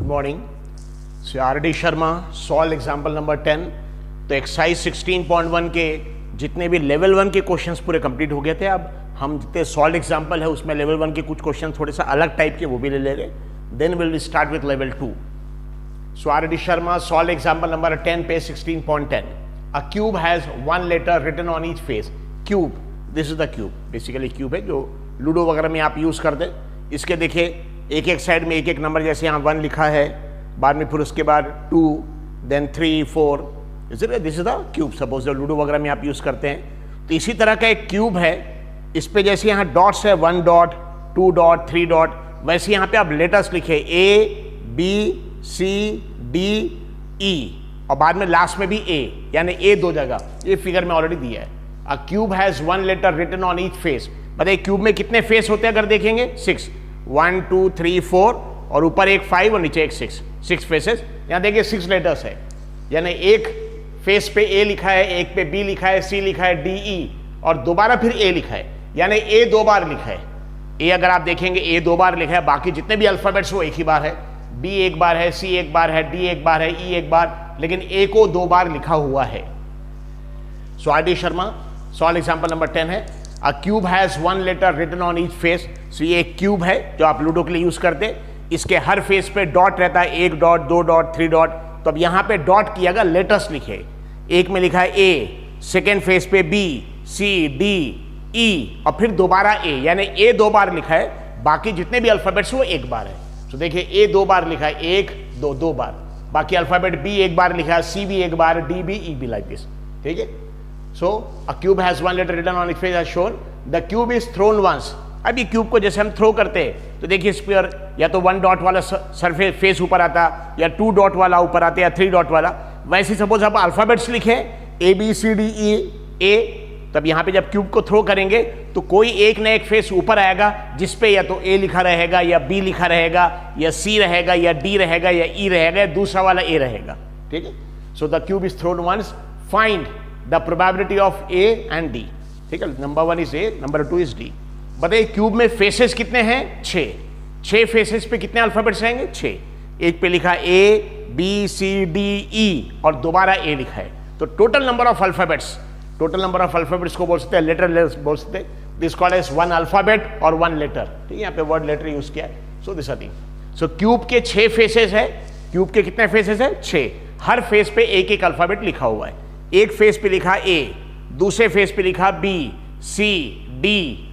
Good morning. So R.D. Sharma, solve example number 10. तो exercise 16.1 के जितने भी लेवल 1 के क्वेश्चंस पूरे कंप्लीट हो गए थे. अब हम जितने सॉल्व एग्जाम्पल है उसमें लेवल 1 के कुछ क्वेश्चन थोड़े सा अलग टाइप के वो भी ले लेंगे. Then will start with level 2. सो R.D. Sharma, solve example number 10, page 16.10. A cube has one letter written on each face. Cube, this is the cube. Basically cube है जो लूडो वगैरह में आप यूज करते. इसके देखिए एक एक साइड में एक एक नंबर, जैसे यहाँ 1 लिखा है, बाद में फिर उसके बाद 2, then 3, 4. This is the cube. Suppose ludo वगैरह में आप यूज करते हैं. तो इसी तरह का एक क्यूब है. इस पे जैसे यहाँ डॉट्स है, 1 डॉट, 2 डॉट, 3 डॉट, वैसे यहाँ पे आप लेटर्स लिखे A, B, C, D, E और बाद में लास्ट में भी A, यानी A 2 जगह. ये फिगर में ऑलरेडी दिया है. A cube has 1 letter written on each face. बताइए क्यूब में कितने फेस होते हैं अगर देखेंगे? 6. 1, 2, 3, 4 और ऊपर एक 5 और नीचे एक 6 फेसेस. यहाँ देखिए 6 लेटर्स है, यानी एक फेस पे A लिखा है, एक पे B लिखा है, C लिखा है, D, E और दोबारा फिर A लिखा है, यानी A 2 बार लिखा है. A अगर आप देखेंगे A 2 बार लिखा है. बाकी जितने भी अल्फाबेट्स वो एक ही बार है. B एक बार है, C एक बार है, D एक बार है, E एक बार, लेकिन A को 2 बार लिखा हुआ है. So R.D. Sharma, solve example number 10 है. A cube has 1 letter written on each face. So ये एक क्यूब है जो आप लूडो के लिए यूज करते. इसके हर फेस पे डॉट रहता है, 1 डॉट, 2 डॉट, 3 डॉट. तो अब यहाँ पे डॉट किया गया, लेटर्स लिखे. एक में लिखा है A, सेकेंड फेस पे B, C, D, E और फिर दोबारा A, यानी A 2 बार लिखा है. बाकी जितने भी अल्फाबेट्स वो एक बार है. तो देखिए A 2 बार लिखा है, 1, 2, 2 बार. बाकी अल्फाबेट B एक बार लिखा है, C भी एक बार, D भी, E भी, लाइक दिस. ठीक है. So a cube has 1 letter written on it face as shown. The cube is thrown once. अब ये क्यूब को जैसे हम थ्रो करते हैं तो देखिए स्फीयर या तो 1 डॉट वाला सरफेस फेस ऊपर आता, या 2 डॉट वाला ऊपर आता, या 3 डॉट वाला. वैसे सपोज आप अल्फाबेट्स लिखे ABCDE, तब यहाँ पे जब क्यूब को थ्रो करेंगे तो कोई एक न एक फेस ऊपर आएगा जिसपे या तो A लिखा रहेगा, या B लिखा रहेगा, या C रहेगा, या D रहेगा, या E रहेगा, या दूसरा वाला A रहेगा. ठीक है. So the cube is thrown once. Find the probability of A and D. ठीक है. Number 1 is A, number 2 is D. बताइए क्यूब में फेसेस कितने हैं? 6 फेसेस पे कितने अल्फाबेट्स रहेंगे? 6. एक पे लिखा A, B, C, D, E और दोबारा A लिखा है. तो टोटल नंबर ऑफ अल्फाबेट्स को बोल सकते हैं, लेटर बोल सकते हैं. दिस कॉल्ड एज 1 अल्फाबेट और 1 लेटर. ठीक है. यहाँ पे वर्ड लेटर यूज किया है. So this thing. So cube के 6 फेसेस है. क्यूब के कितने फेसेस है? 6. हर फेस पे एक एक अल्फाबेट लिखा हुआ है. एक फेस पे लिखा A, दूसरे फेस पे लिखा B, C, D,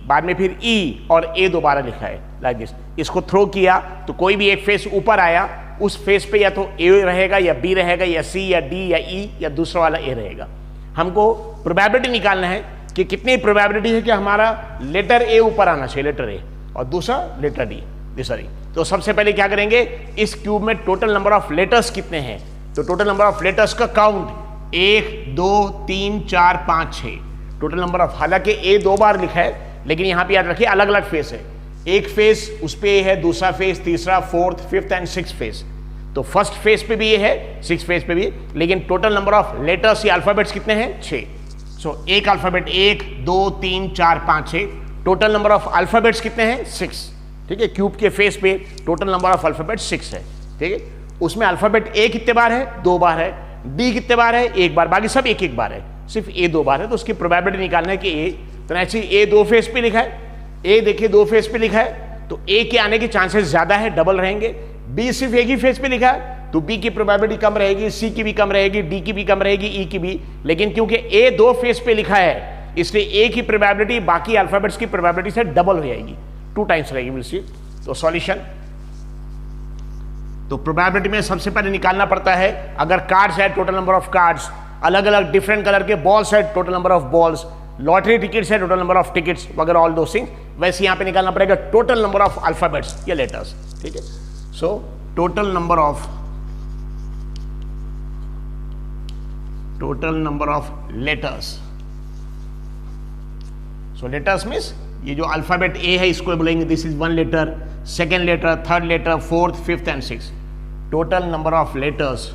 बाद में फिर E और A दोबारा लिखा है, लाइक दिस. इसको थ्रो किया तो कोई भी एक फेस ऊपर आया, उस फेस पे या तो A रहेगा, या B रहेगा, या C, या D, या E, या दूसरा वाला A रहेगा. हमको प्रोबेबिलिटी निकालना है कि कितनी प्रोबेबिलिटी है कि हमारा लेटर A ऊपर आना चाहिए, लेटर A, और दूसरा लेटर D. सॉरी. तो सबसे पहले क्या करेंगे, इस क्यूब में टोटल नंबर ऑफ लेटर्स कितने हैं. तो टोटल नंबर ऑफ लेटर्स का काउंट 1, 2, 3, 4, 5, 6. टोटल नंबर ऑफ, हालांकि A 2 बार लिखा है, लेकिन यहां पे याद रखिए अलग अलग फेस है. एक फेस उस पे है, दूसरा फेस, तीसरा, 4th, 5th and 6th face. तो फर्स्ट फेस पे भी ये है, 6th फेस पे भी, लेकिन टोटल नंबर ऑफ लेटर्स या अल्फाबेट्स कितने हैं? 6. सो एक alphabet 1, 2, 3, 4, 5, 6. Total number of alphabets कितने हैं? 6. ठीक है. क्यूब के फेस पे टोटल नंबर ऑफ अल्फाबेट 6 है. ठीक है. उसमें अल्फाबेट A कितने बार है? 2 बार है. D कितने बार है? 1 बार. बाकी सब एक बार है. सिर्फ A 2 बार है. तो उसकी प्रोबेबिलिटी निकालना है कि A, तो ऐसे A 2 फेस पे लिखा है, A देखिए 2 फेस पे लिखा है, तो A के आने के चांसेस ज्यादा है, डबल रहेंगे. B सिर्फ एक ही फेस पे लिखा है, तो B की प्रोबेबिलिटी कम रहेगी, C की भी कम रहेगी, D की भी कम रहेगी, E की भी. लेकिन क्योंकि A 2 फेस पे लिखा है, इसलिए A की प्रोबेबिलिटी बाकी अल्फाबेट्स की प्रोबेबिलिटी से डबल हो जाएगी, 2 टाइम्स रहेगी. Will see. तो सॉल्यूशन, तो प्रोबेबिलिटी में सबसे पहले निकालना पड़ता है, अगर कार्ड्स है टोटल नंबर ऑफ कार्ड्स, अलग अलग डिफरेंट कलर के बॉल्स है total number of balls, lottery tickets है टोटल नंबर ऑफ टिकट्स वगैरह, ऑल दो थिंग्स. वैसे यहां पे निकालना पड़ेगा टोटल नंबर ऑफ अल्फाबेट्स या लेटर्स. ठीक है. So total number of letters. So letters means ये जो अल्फाबेट A है इसको बोलेंगे this is 1 letter, second letter, third letter, 4th, 5th and 6th. Total number of letters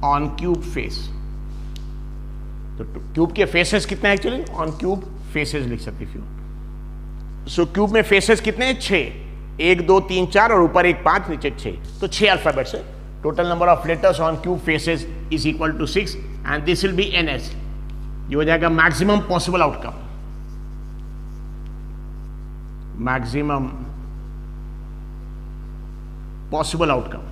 on cube face. तो cube के फेसेस कितने हैं एक्चुअली? ऑन क्यूब फेसेस लिख सकते. सो क्यूब में फेसेस कितने हैं? 6. 1 2 3 4 और ऊपर एक 5 नीचे 6, तो 6 अल्फाबेट्स है। Total number of letters on cube faces is equal to 6 and this will be NS। ये हो जाएगा maximum possible outcome, maximum possible outcome.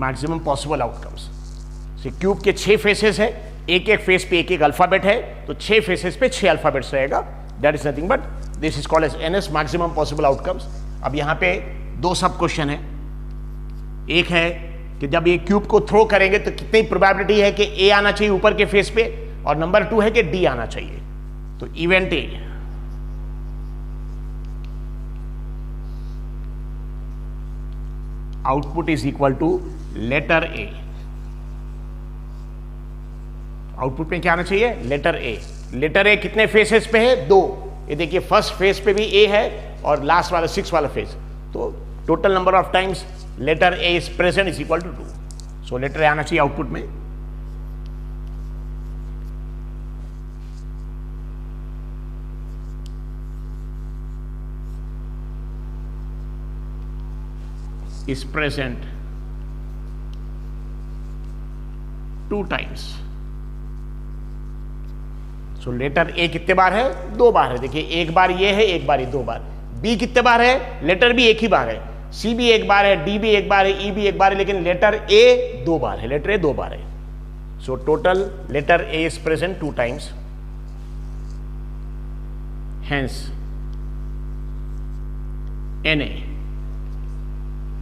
Maximum possible outcomes. Cube के 6 फेसेस है, एक एक फेस पे एक एक अल्फाबेट है, तो 6 फेसेस पे 6 अल्फाबेट्स रहेगा। That is nothing but this is called as NS, maximum possible outcomes. अब यहां पे 2 सब क्वेश्चन है। एक है कि जब ये क्यूब को थ्रो करेंगे तो कितनी प्रोबेबिलिटी है कि A आना चाहिए ऊपर के फेस पे, और नंबर 2 है कि D आना चाहिए। तो event A, output is equal to letter A। Output में क्या आना चाहिए? Letter A। लेटर A कितने फेसेस पे है? 2। ये देखिए फर्स्ट फेस पे भी A है और लास्ट वाला 6 वाला फेस, तो total number of times letter A is present is equal to 2। So letter A आना चाहिए आउटपुट में। is present 2 times। So letter A कितने बार है? 2 बार है। देखिए एक बार ये है, एक बार ये, 2 बार। B कितने बार है? लेटर B एक ही बार है। C भी एक बार है, D भी एक बार है, E भी एक बार है, लेकिन लेटर A 2 बार है। लेटर A 2 बार है। So total letter A is present 2 times, hence NA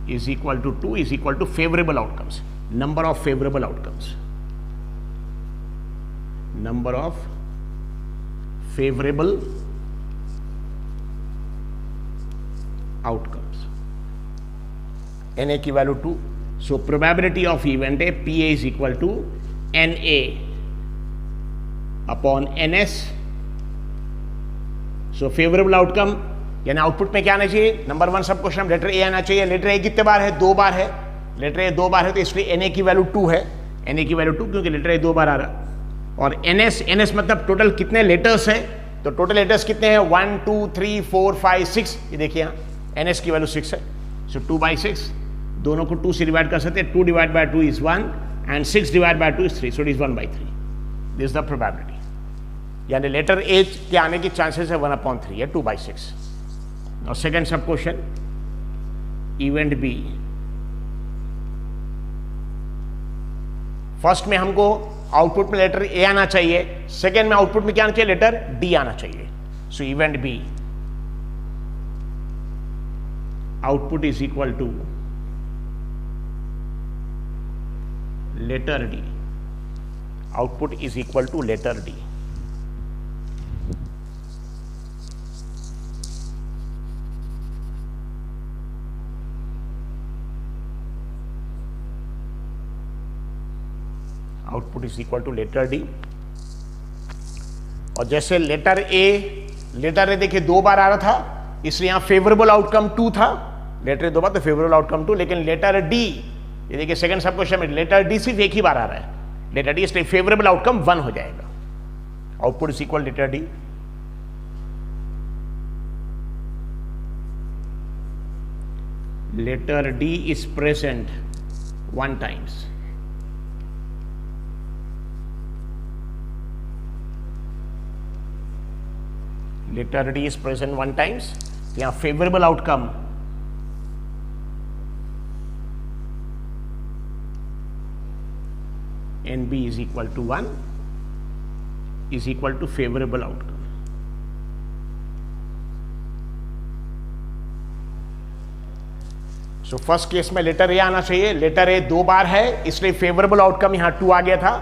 is equal to 2 is equal to favorable outcomes, number of favorable outcomes, number of favorable outcomes, NA की value 2। so probability of event A, PA is equal to NA upon NS। so favorable outcome यानी output में क्या आना चाहिए? Number 1 सब question letter A आना चाहिए। Letter A कितने बार है? 2 बार है। लेटर A 2 बार है तो इसलिए NA की वैल्यू 2 है। NA की वैल्यू 2 क्योंकि लेटर A 2 बार आ रहा। और NS मतलब टोटल कितने लेटर्स हैं? तो टोटल लेटर्स कितने हैं? 1 2 3 4 5 6। ये देखिए यहाँ NS की वैल्यू 6 है। सो 2/6, दोनों को 2 से डिवाइड कर सकते हैं। 2 divide by 2 is 1 and 6 divide by 2 is 3। So it is 1/3। This the probability, यानी लेटर A के आने की चांसेस है 1/3 है, 2/6। और सेकेंड सब क्वेश्चन इवेंट B, फर्स्ट में हमको आउटपुट में लेटर A आना चाहिए, सेकेंड में आउटपुट में क्या आना चाहिए? लेटर D आना चाहिए। So event B output is equal to letter D, output is equal to letter D। Output is equal to letter D। और जैसे लेटर A देखिए 2 बार आ रहा था, इसलिए यहां फेवरेबल आउटकम 2 था। लेटर A 2 बार तो फेवरेबल आउटकम 2, लेकिन लेटर D, ये देखिए सेकंड सब क्वेश्चन में लेटर D सिर्फ एक ही बार आ रहा है। लेटर D इसलिए फेवरेबल आउटकम 1 हो जाएगा। Output is equal letter D। Letter D is present 1 times, letter D is present 1 times। यहाँ favourable outcome NB is equal to 1 is equal to favorable outcome। So first case में letter A आना चाहिए। Letter A 2 बार है इसलिए favourable outcome यहां 2 आ गया था।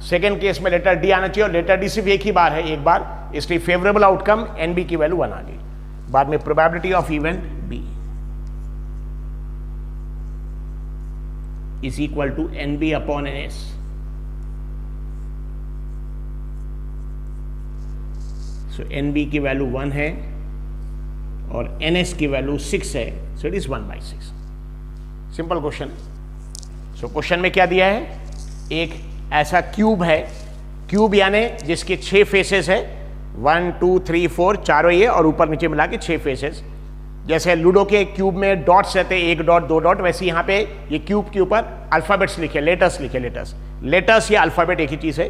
सेकेंड केस में लेटर D आना चाहिए और लेटर D सिर्फ एक ही बार है, एक बार, इसलिए फेवरेबल आउटकम NB की वैल्यू 1 आ गई। बाद में probability of event B is equal to NB upon NS। So NB की वैल्यू 1 है और NS की वैल्यू 6 है, so it is 1/6। Simple question. So question में क्या दिया है, एक ऐसा क्यूब है, क्यूब यानी जिसके 6 फेसेस है, 1 2 3 4 चारों ये और ऊपर नीचे मिला के 6 फेसेस। जैसे लूडो के क्यूब में डॉट्स रहते हैं, 1 डॉट 2 डॉट, वैसे यहाँ पे ये क्यूब के ऊपर अल्फाबेट्स लिखे, लेटर्स लिखे, लेटर्स या अल्फाबेट एक ही चीज है,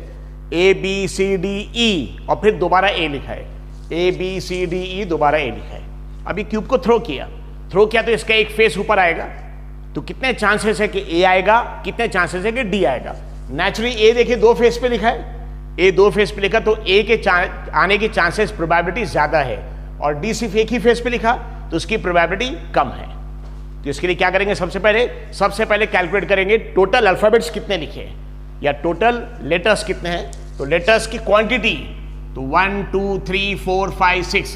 ABCDE और फिर दोबारा ए लिखा है, ABCDE दोबारा ए लिखा है। अभी क्यूब को थ्रो किया तो इसका एक फेस ऊपर आएगा, तो कितने चांसेस है कि ए आएगा, कितने चांसेस है कि डी आएगा। नेचुरली ए देखिए 2 फेस पे लिखा है, ए 2 फेस पे लिखा तो ए के आने की चांसेस प्रोबेबिलिटी ज्यादा है, और डी सिर्फ एक ही फेस पे लिखा तो उसकी प्रोबेबिलिटी कम है। तो इसके लिए क्या करेंगे, सबसे पहले कैलकुलेट करेंगे टोटल अल्फाबेट्स कितने लिखे हैं या टोटल लेटर्स कितने हैं। तो लेटर्स की क्वांटिटी तो 1 2 3 4 5 6,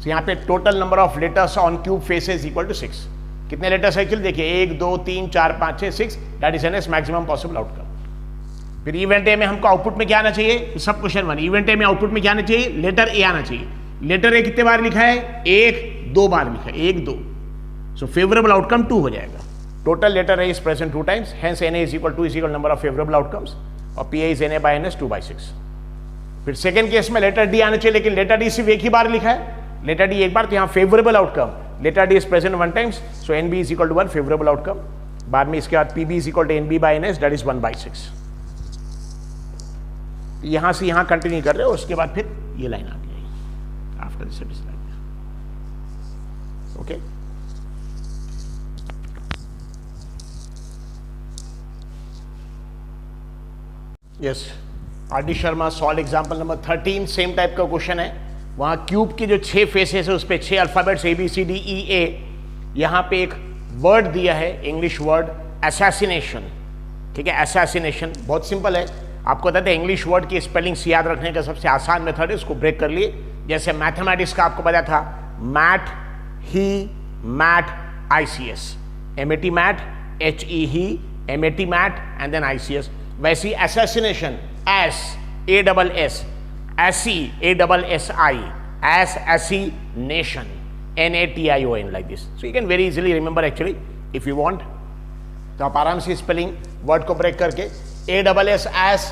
तो यहाँ पे total number of letters on cube faces equal to 6। कितने लेटर्स एक्चुअली देखिए, 1 2 3 4 5 6 6, that is an S maximum possible outcome. फिर इवेंट ए में हमको आउटपुट में क्या आना चाहिए, सब क्वेश्चन 1, इवेंट ए में आउटपुट में क्या आना चाहिए, लेटर ए आना चाहिए। लेटर ए कितने बार लिखा है, 1 2 बार लिखा है, 1 2, सो फेवरेबल आउटकम 2 हो जाएगा। Total letter A is present 2 times, hence N A is equal to number of favourable outcomes, और P A is N A by N S 2/6। फिर सेकंड केस में लेटर डी आना चाहिए, लेकिन लेटर डी सिर्फ एक ही बार लिखा है, लेटर डी एक बार, तो यहाँ favourable outcome, letter D is present 1 times, so N B is equal to 1 favourable outcome. बाद में इसके बाद P B is equal to N B by N S, that is 1/6। यहां से यहां कंटिन्यू कर रहे हो, उसके बाद फिर ये लाइन आ गई after this line. Okay, yes, R D Sharma solve example number 13, same type का क्वेश्चन है। वहां क्यूब के जो 6 फेसेस है उस पर 6 अल्फाबेट्स ABCDEA। यहां पे एक वर्ड दिया है, इंग्लिश वर्ड असैसिनेशन, ठीक है, असैसिनेशन बहुत सिंपल है। आपको बताते हैं इंग्लिश वर्ड की स्पेलिंग्स याद रखने का सबसे आसान मेथड है, उसको ब्रेक कर लिए। जैसे मैथमेटिक्स का आपको पता था, mat, he, mat, ICS, MAT mat, HE he, MAT mat and then ICS। वैसी assassination, ASSASS, ASSI, assassination, NATION, like this. So you can very easily remember actually if you want. तो आप आराम से spelling word को break करके ASSAS,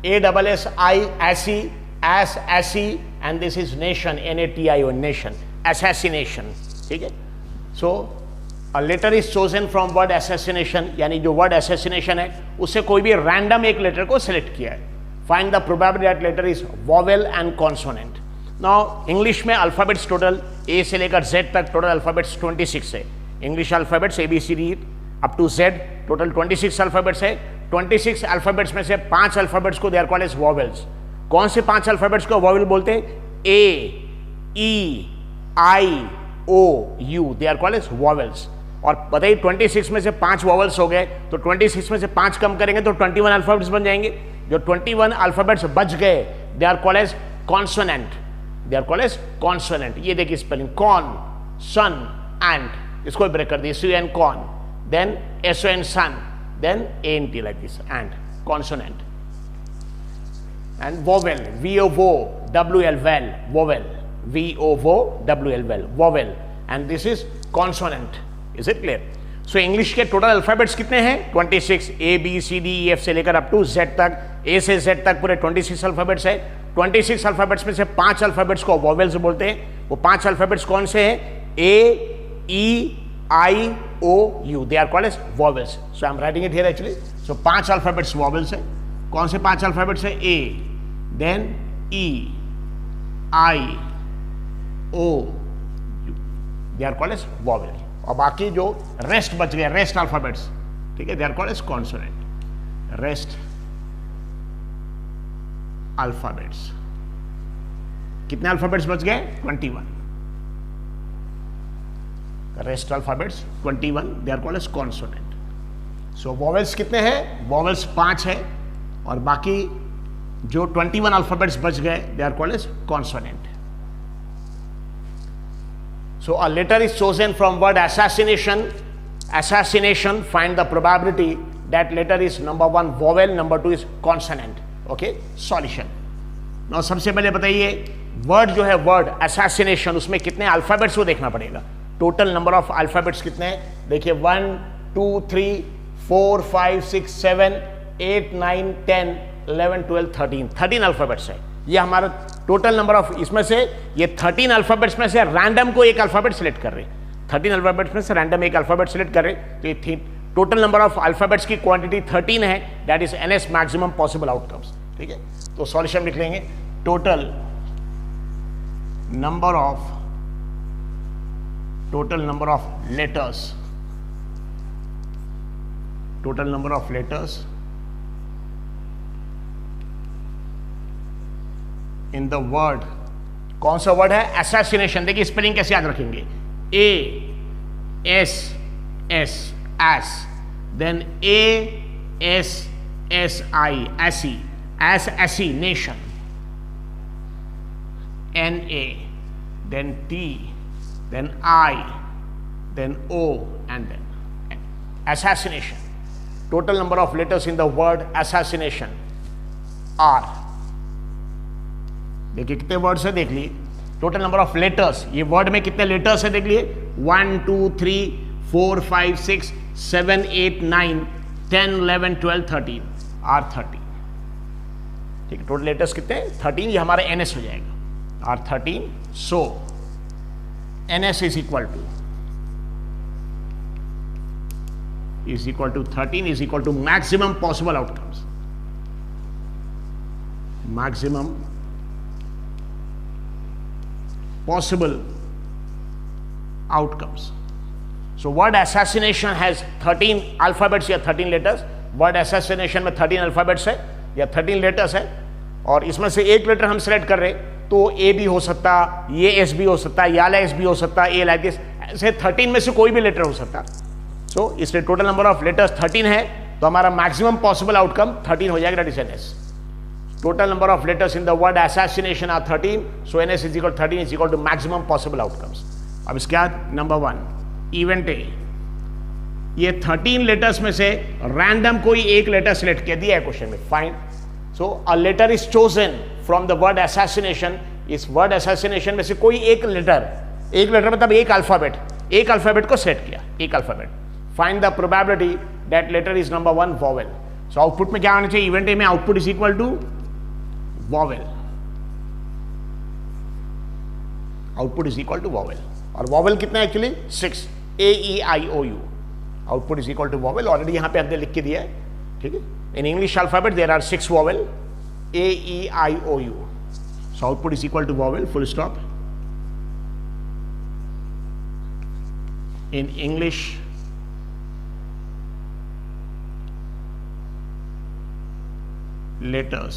ASSI, ASSI, ASSI, and this is nation, NATION, nation, assassination, ठीक है। So a letter is chosen from word assassination, यानी जो word assassination है उससे कोई भी रैंडम एक लेटर को सिलेक्ट किया है। Find the probability that letter is vowel and consonant. Now English में अल्फाबेट्स टोटल A से लेकर Z तक टोटल अल्फाबेट्स 26 है। English alphabets ABCD up to Z total 26 alphabets है। 26 अल्फाबेट्स में से 5 अल्फाबेट्स को they are called as vowels. कौन से 5 अल्फाबेट्स को वॉवेल बोलते हैं? A, E, I, O, U, they are called as vowels. और बताइए 26 में से 5 वॉवेल्स हो गए तो 26 में से 5 कम करेंगे तो 21 अल्फाबेट्स बन जाएंगे। जो 21 अल्फाबेट्स बच गए they are called as consonant, they are called as consonant. ये देखिए स्पेलिंग, कॉन, सन, एंड, इसको ब्रेक कर दिए, SUN con, then SON son, then ANT like this, and consonant. And vowel, VOWEL, well, vowel, VOWEL, well, vowel, and this is consonant. Is it clear? So English के total alphabets कितने हैं? 26, ABCDEF से लेकर up to Z तक, A से Z तक पूरे 26 alphabets है। 26 अल्फाबेट्स में से 5 अल्फाबेट्स को वॉवेल्स बोलते हैं। वो 5 अल्फाबेट्स कौन से हैं? A, E, I, O, U, they are called as vowels. So I am writing it here actually. So 5 alphabets vowels है। कौन से 5 अल्फाबेट्स है? A, then E, I, O, U, they are called as vowel. और बाकी जो rest बच गए, rest alphabets, ठीक है, they are called as consonant. Rest alphabets, कितने अल्फाबेट्स बच गए? 21। Rest alphabets 21, they are called as consonant. So vowels कितने हैं? वॉवेल्स 5 है और बाकी जो 21 अल्फाबेट्स बच गए they are called as consonant. So a letter is chosen from word assassination. Assassination, find the probability that letter is number 1 vowel, number 2 is consonant. Okay, solution. Now सबसे पहले बताइए वर्ड जो है वर्ड assassination, उसमें कितने alphabets को देखना पड़ेगा। टोटल नंबर ऑफ अल्फाबेट्स कितने हैं? देखिए 1 2 3 4 5 6 7 8 9 10 11 12 13 अल्फाबेट्स है। ये हमारा टोटल नंबर ऑफ, इसमें से ये 13 अल्फाबेट्स में से रैंडम को एक अल्फाबेट सिलेक्ट कर रहे हैं। 13 अल्फाबेट्स में से रैंडम एक अल्फाबेट सिलेक्ट कर रहे हैं, तो ये टोटल नंबर ऑफ अल्फाबेट्स की क्वांटिटी 13 है, that is NS maximum possible outcomes. ठीक है, तो सॉल्यूशन लिख लेंगे, total number of letters, total number of letters in the word, कौन सा वर्ड है? असैसिनेशन। देखिए स्पेलिंग कैसे याद रखेंगे, ASS एस, देन ASSI ऐसी, assassination, NA, then T, then I, then O, and then N. Assassination. Total number of letters in the word assassination are, देखिए कितने वर्ड्स है देख लिए, टोटल नंबर ऑफ लेटर्स, ये वर्ड में कितने letters है देख लिए, 1 2 3 4 5 6 7 8 9 10 11 12 13 आर 30। ठीक है, टोटल लेटर्स कितने? 13, ये हमारा NS हो जाएगा, are 13। So NS is equal to 13 is equal to maximum possible outcomes, maximum possible outcomes. So word assassination has 13 alphabets या 13 letters. Word assassination में 13 alphabets है या 13 letters है, और इसमें से एक लेटर हम सेलेक्ट कर रहे, तो A भी हो सकता, ये S भी हो सकता, या S भी हो सकता, A like this, ऐसे 13 में से कोई भी लेटर हो सकता। So इसलिए टोटल नंबर ऑफ लेटर्स 13 है, तो हमारा मैक्सिमम पॉसिबल आउटकम 13 हो जाएगा, that is NS। Total number of letters in the word assassination are 13, so NS is equal to 13 is equal to maximum possible outcomes. अब इसके बाद number 1 event A, ये 13 letters में से रैंडम कोई एक लेटर सिलेक्ट किया दिया है क्वेश्चन में, fine. So a letter is chosen from the word assassination, इस वर्ड assassination में से कोई एक लेटर मतलब एक अल्फाबेट को सेलेक्ट किया, एक alphabet. Find the probability that letter is number 1 vowel. So output में क्या आना चाहिए, इवेंट ए में output is equal to vowel, output is equal to vowel, और वॉवेल कितना है actually 6, AEIOU, output is equal to vowel. Already यहां पे हमने लिख के दिया है, ठीक है। In English alphabet there are 6 vowel, AEIOU, so output is equal to vowel, full stop. In English letters,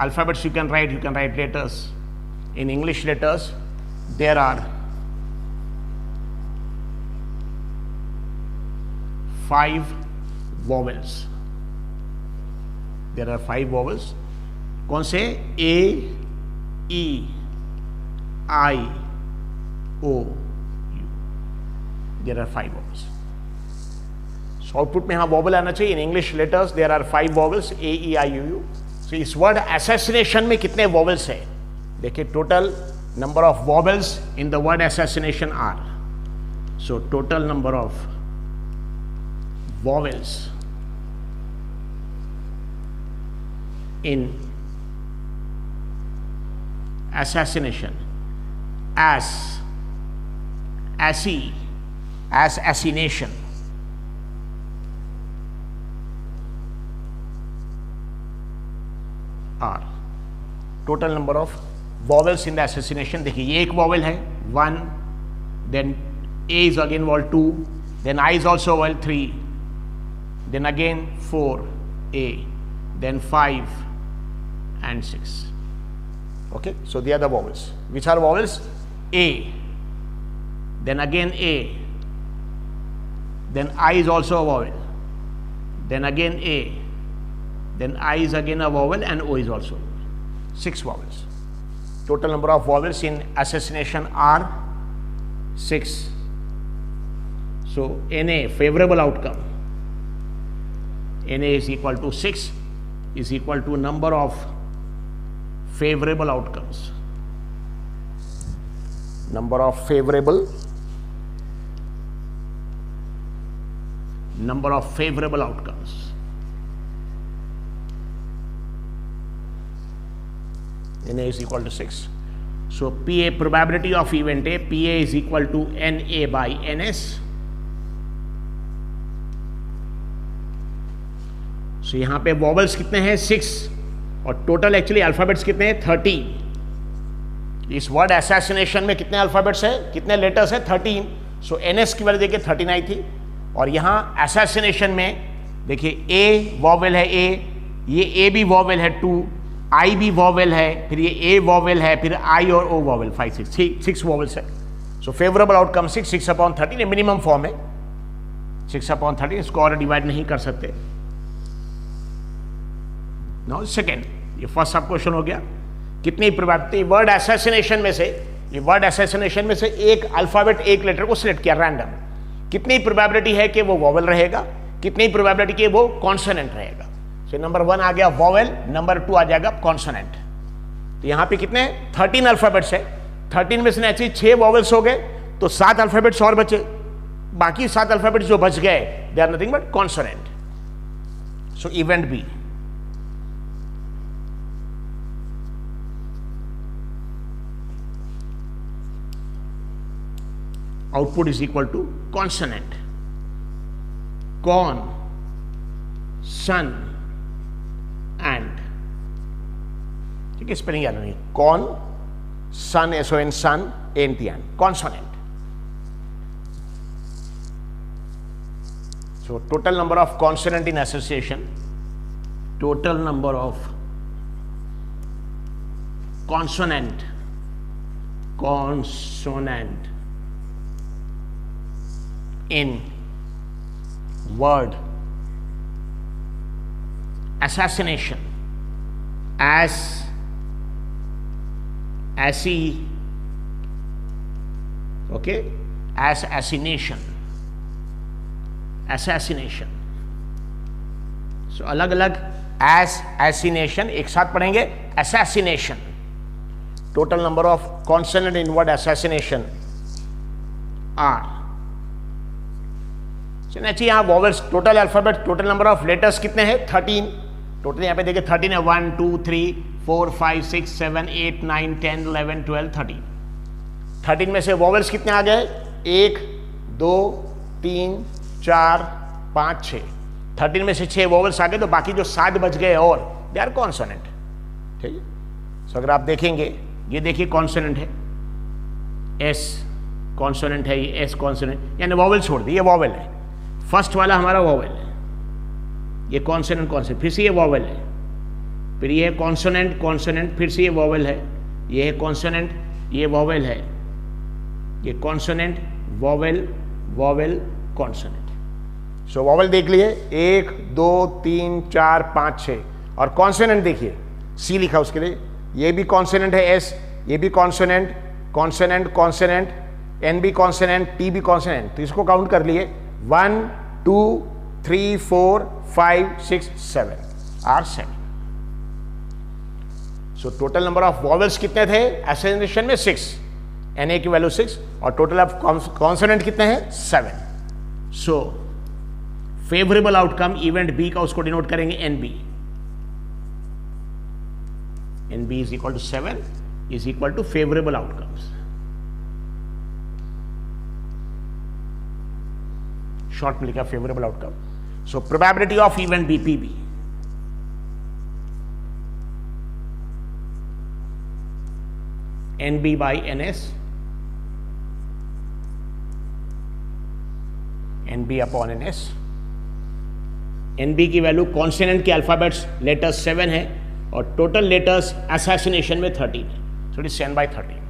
alphabets you can write letters. In English letters there are 5 vowels, there are 5 vowels। कौन से? A, E, I, O, U, there are 5 vowels। Output में हाँ vowel आना चाहिए। In English letters there are 5 vowels, AEIOU। So इस word assassination में कितने vowels है देखिए, total number of vowels in the word assassination are, so total number of vowels in assassination assassination are total number of vowels in the assassination। देखिए ये एक vowel है 1, then A is again vowel 2, then I is also vowel 3, then again 4 A, then 5 and 6। Okay, so they are the vowels. Which are vowels? A, then again A, then I is also a vowel, then again A, then I is again a vowel, and O is also 6 vowels। Total number of vowels in assassination are 6। So NA, favorable outcome, NA is equal to 6 is equal to number of favorable outcomes, number of favorable number of favorable outcomes. Na is equal to 6. So PA, probability of event A, PA is equal to Na by Ns. So यहां पे vowels कितने हैं 6 और total actually alphabets कितने हैं 13. इस word assassination में कितने अल्फाबेट्स है, कितने लेटर्स है 13. सो NS की वैल्यू देखिए 39 आई थी. और यहां असैसिनेशन में देखिए A वॉवेल है A, ये A भी वॉवेल है 2, I भी वॉवेल है, फिर ये A वॉवेल है, फिर I और O वॉवेल 5 6 वॉवेल्स है. सो फेवरेबल आउटकम 6/13 ये मिनिमम फॉर्म है. 6/13 इसको और डिवाइड नहीं कर सकते. नाउ सेकेंड, ये फर्स्ट सब क्वेश्चन हो गया. कितनी प्रोबेबिलिटी वर्ड असैसिनेशन में से, ये वर्ड असैसिनेशन में से एक अल्फाबेट एक लेटर को सिलेक्ट किया रैंडम, कितनी प्रोबेबिलिटी है कि वो वॉवेल रहेगा, कितनी प्रोबेबिलिटी कि वो कॉन्सोनेंट रहेगा. सो नंबर 1 आ गया वॉवेल, नंबर 2 आ जाएगा कॉन्सोनेंट. तो यहां पे कितने 13 अल्फाबेट्स है. 13 में से ऐसे 6 वॉवेल्स हो गए तो 7 अल्फाबेट्स और बचे. बाकी 7 अल्फाबेट्स जो बच गए they are nothing but consonant. So event B, output is equal to consonant. Con, son and, ठीक है, स्पेलिंग याद नहीं. Con, son, son, son, and, consonant. So total number of consonant in association, total number of consonant in word assassination assassination. So अलग अलग assassination एक साथ पढ़ेंगे. assassination, total number of consonant in word assassination are, चलिए यहाँ vowels total alphabet, total number of letters कितने हैं 13. Total यहाँ पे देखिए 13 है. 1 2 3 4 5 6 7 8 9 10 11 12 13. 13 में से वॉवेल्स कितने आ गए 1 2 3 4 5 6. 13 में से 6 वॉवेल्स आ गए तो बाकी जो 7 बच गए और दे आर कॉन्सोनेंट. ठीक है. सो अगर आप देखेंगे, ये देखिए कॉन्सोनेंट है, एस कॉन्सोनेंट है, ये एस कॉन्सोनेंट, यानी वॉवेल छोड़ दी, ये वॉवेल है. फर्स्ट वाला हमारा वॉवेल है, ये कॉन्सोनेंट कॉन्सोनेंट, फिर से ये वॉवेल है, फिर ये कॉन्सोनेंट कॉन्सोनेंट, फिर से ये वॉवेल है, ये है कॉन्सोनेंट, ये वॉवेल है, ये कॉन्सोनेंट वॉवेल वॉवेल कॉन्सोनेंट. सो वॉवेल देख लिए 1 2 3 4 5 6. और कॉन्सोनेंट देखिए सी लिखा उसके लिए, ये भी कॉन्सोनेंट है एस, ये भी कॉन्सोनेंट कॉन्सोनेंट कॉन्सोनेंट, एन भी कॉन्सोनेंट, टी भी कॉन्सोनेंट. तो इसको काउंट कर लिए 1 2 3 4 5 6 7 are 7. So total number of vowels कितने थे एसेसिनेशन में 6, Na की वैल्यू 6, और टोटल ऑफ कॉन्सोनेंट कितने हैं 7. So favourable outcome event B का उसको डिनोट करेंगे NB. NB is equal to 7 is equal to favourable outcomes. Short में लिखा favourable outcome. So probability of event B PB, NB by NS, NB upon NS. NB की value consonant के alphabets letters 7 है और total letters assassination में 13 है. So it is 10/13.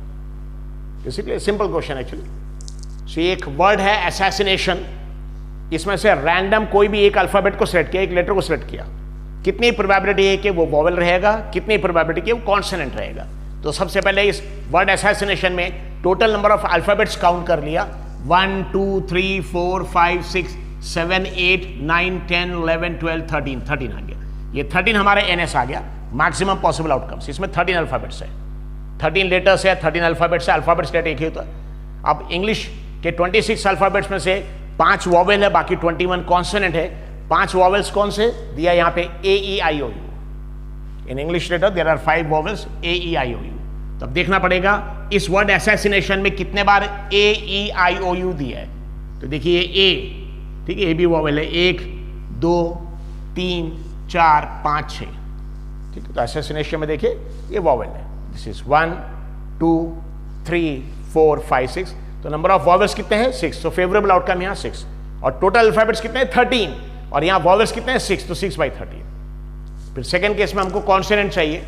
Basically simple question actually. So एक word है assassination, इसमें से रैंडम कोई भी एक अल्फाबेट को सिलेक्ट किया, एक लेटर को सिलेक्ट किया, कितनी प्रोबेबिलिटी है कि वो वॉवेल रहेगा, कितनी प्रोबेबिलिटी कि वो कॉन्सोनेंट रहेगा. तो सबसे पहले इस वर्ड असैसिनेशन में total number of alphabets count कर लिया. 1 2 3 4 5 6 7 8 9 10 11 12 13 आ गया. ये 13 हमारा NS आ गया. मैक्सिमम पॉसिबल आउटकम्स, इसमें 13 अल्फाबेट्स है, 13 लेटर्स है, 13 अल्फाबेट्स है. अल्फाबेट्स लेटर एक ही होता है. अब इंग्लिश के 26 अल्फाबेट्स में से 5 वॉवेल है, बाकी 21 कॉन्सोनेंट है। 5 वॉवेल्स कौन से दिया यहां पे? A E I O U. In English letter there are 5 vowels A E I O U. तो अब देखना पड़ेगा इस वर्ड असैसिनेशन में कितने बार ए ई आई ओ यू दिया है। तो देखिए ए, ठीक है, ए भी वॉवेल है, 1 2 3 4 5 6, ठीक है। तो असैसिनेशन में देखिए ये वॉवेल है, दिस इज 1 2 3 4 5 6। तो नंबर ऑफ वॉवेल्स कितने हैं? 6। तो फेवरेबल आउटकम यहाँ 6। और टोटल अल्फाबेट्स कितने हैं? 13। और यहाँ वॉवेल्स कितने हैं? 6। तो 6/13। फिर सेकंड केस में हमको कॉन्सोनेंट चाहिए।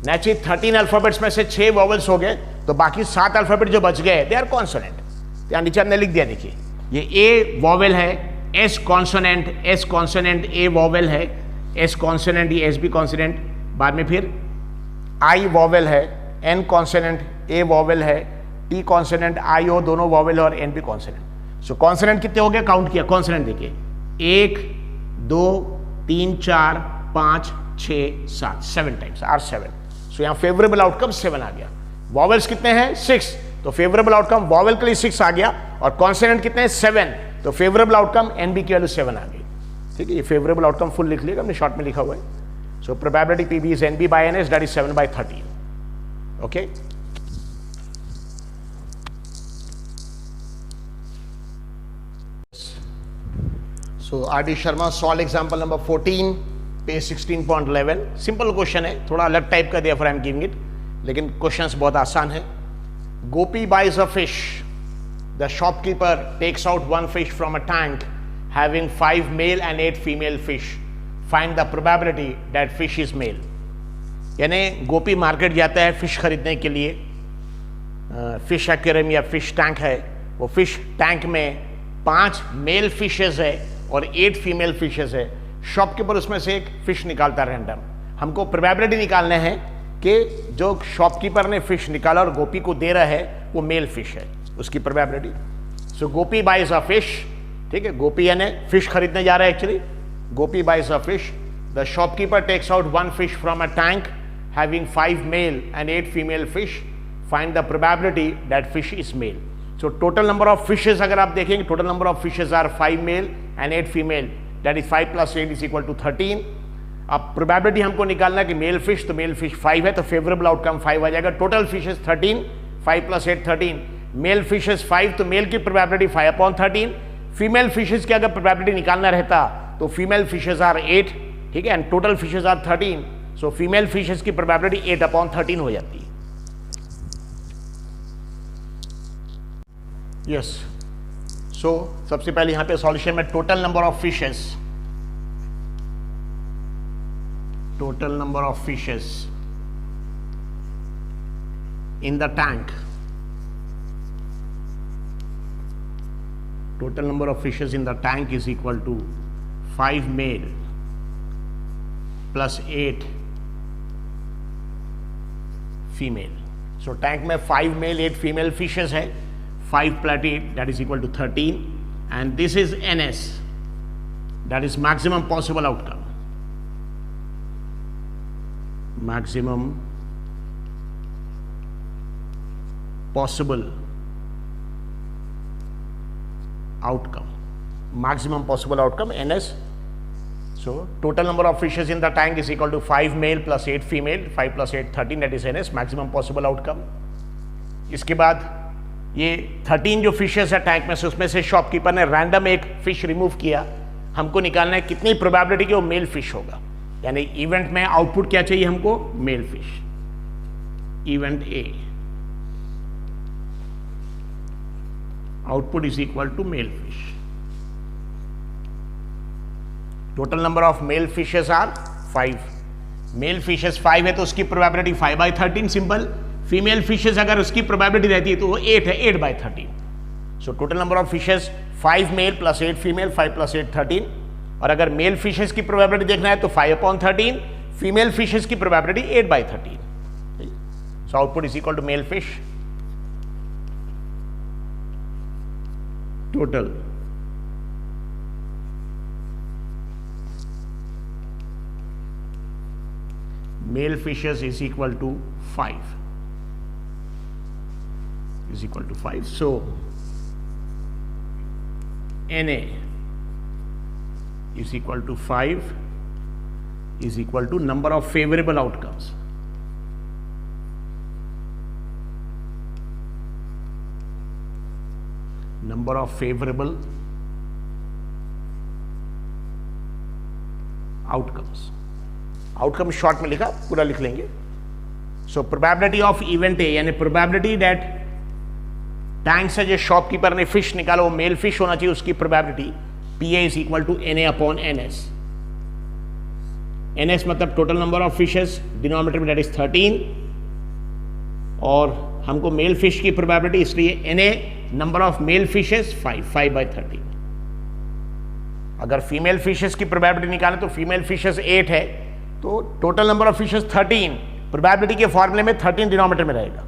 नेचुरली 13 अल्फाबेट्स में से 6 वॉवेल्स हो गए, तो बाकी 7 अल्फाबेट जो बच गए दे आर कॉन्सोनेंट। यहाँ नीचे हमने लिख दिया, देखिए ये ए वॉवेल है, एस कॉन्सोनेंट, ए वॉवेल है, एस कॉन्सोनेंट, ये एस भी कॉन्सोनेंट। बाद में फिर आई वॉवेल है, एन कॉन्सोनेंट, ए वॉवेल है, टी कॉन्सोनेंट, आई ओ दोनों वॉवेल और एन भी कॉन्सोनेंट। सो कॉन्सोनेंट कितने हो गए? काउंट किया कॉन्सोनेंट, देखिए 1 2 3 4 5 6 7, 7 टाइम्स आर 7। सो यहाँ फेवरेबल आउटकम 7 आ गया। वॉवेल्स कितने हैं? 6। तो फेवरेबल आउटकम वॉवेल के लिए 6 आ गया, और कॉन्सोनेंट कितने हैं? 7। तो फेवरेबल आउटकम एन बी की वैल्यू 7 आ गई, ठीक है। ये फेवरेबल आउटकम फुल लिख लिएगा, हमने शॉर्ट में लिखा हुआ है। So probability P B is N B by N S, that is 7/13। Okay, so R.D. Sharma solve example number 14, page 16.11। Simple question है, थोड़ा अलग टाइप का दिया, आई एम गिविंग इट, लेकिन क्वेश्चंस बहुत आसान है। गोपी buys a fish. The shopkeeper takes out 1 fish from a tank having 5 male and 8 female fish. Find the probability that fish is male. यानी गोपी मार्केट जाता है फिश खरीदने के लिए, फिश एक्वेरियम या फिश टैंक है, वो फिश टैंक में 5 मेल फिशेज है और 8 फीमेल फिशेज है। शॉपकीपर उसमें से एक फिश निकालता है रैंडम। हमको प्रोबेबिलिटी निकालना है कि जो शॉपकीपर ने फिश निकाला और गोपी को दे रहा है वो मेल फिश है, उसकी probability. So Gopi buys a fish, ठीक है, गोपी यानी फिश खरीदने जा रहा है actually. Gopi buys a fish, the shopkeeper takes out 1 fish from a tank having 5 male and 8 female fish. Find the probability that fish is male. So total number of fishes अगर आप देखेंगे, total number of fishes are 5 male and 8 female, that is 5 plus 8 is equal to 13. अब probability हमको निकालना है कि male fish, तो male fish 5 है, तो फेवरेबल आउटकम 5 आ जाएगा। Total fishes 13, 5 plus 8 13, male fishes 5, तो मेल की प्रोबेबिलिटी 5/13। फीमेल फिशेस की अगर प्रोबेबिलिटी निकालना रहता तो फीमेल फिशेस आर 8, ठीक है, and total fishes are 13, so female fishes की प्रोबेबिलिटी 8/13 हो जाती है। यस, सो सबसे पहले यहां पे सॉल्यूशन में total number of fishes, total number of fishes in the tank, total number of fishes in the tank is equal to 5 male plus 8 female. So tank में 5 male 8 female fishes है, 5 plus 8 that is equal to 13, and this is NS, that is maximum possible outcome. Maximum possible outcome, maximum possible outcome NS. So total number of fishes in the tank is equal to 5 male plus 8 female, 5 plus 8 13, that is NS, maximum possible outcome. इसके बाद ये 13 जो fishes है tank में से, उसमें से shopkeeper ने रैंडम एक फिश रिमूव किया। हमको निकालना है कितनी प्रोबेबिलिटी कि वो मेल फिश होगा, यानी इवेंट में आउटपुट क्या चाहिए हमको? Male fish. Event A output is equal to male fish. Total number of male fishes are 5, male fishes 5 है तो उसकी प्रोबेबिलिटी 5/13 सिंपल। फीमेल फिशेस अगर उसकी प्रोबेबिलिटी रहती है तो वो 8 है, 8/13। So total number of fishes 5 male plus 8 female, 5 plus 8 13। और अगर मेल फिशेस की प्रोबेबिलिटी देखना है तो 5/13, फीमेल फिशेस की probability 8/13। So output is equal to male fish total male fishes is equal to 5, is equal to 5. So Na is equal to 5 is equal to number of favorable outcomes. Number of favorable outcomes. Outcome short में लिखा, पूरा लिख लेंगे. सो probability of event A, यानी probability that tank से जो shopkeeper ने fish निकाला वो मेल फिश होना चाहिए, उसकी probability P A is equal to N A upon N S. N S मतलब total number of fishes, denominator में दैट इज 13, और हमको मेल फिश की प्रोबेबिलिटी, इसलिए N A number of male fishes 5 by 13. अगर फीमेल फिशेस की probability निकालें तो फीमेल फिशेस 8 है, तो total number of fishes 13. Probability के फॉर्मूले में 13 डिनोमिनेटर में रहेगा.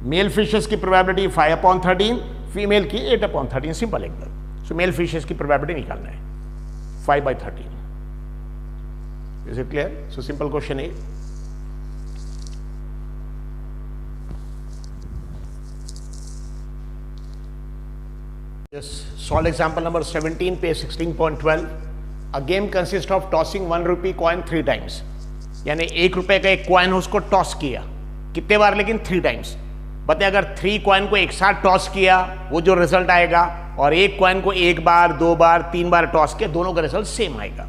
मेल फिशेस की प्रोबेबिलिटी 5/13, फीमेल की 8/13, सिंपल एकदम. सो मेल फिशेस की प्रोबेबिलिटी निकालना है 5/13. Is it clear? So simple question है. Yes, solve example number 17, page 16.12. A game consists of tossing 1 rupee coin 3 times. यानी 1 रुपए का एक कॉइन उसको टॉस किया, कितने बार? लेकिन 3 टाइम्स. बताए अगर 3 कॉइन को एक साथ टॉस किया वो जो रिजल्ट आएगा, और एक कॉइन को 1 बार 2 बार 3 बार टॉस किया, दोनों का रिजल्ट सेम आएगा.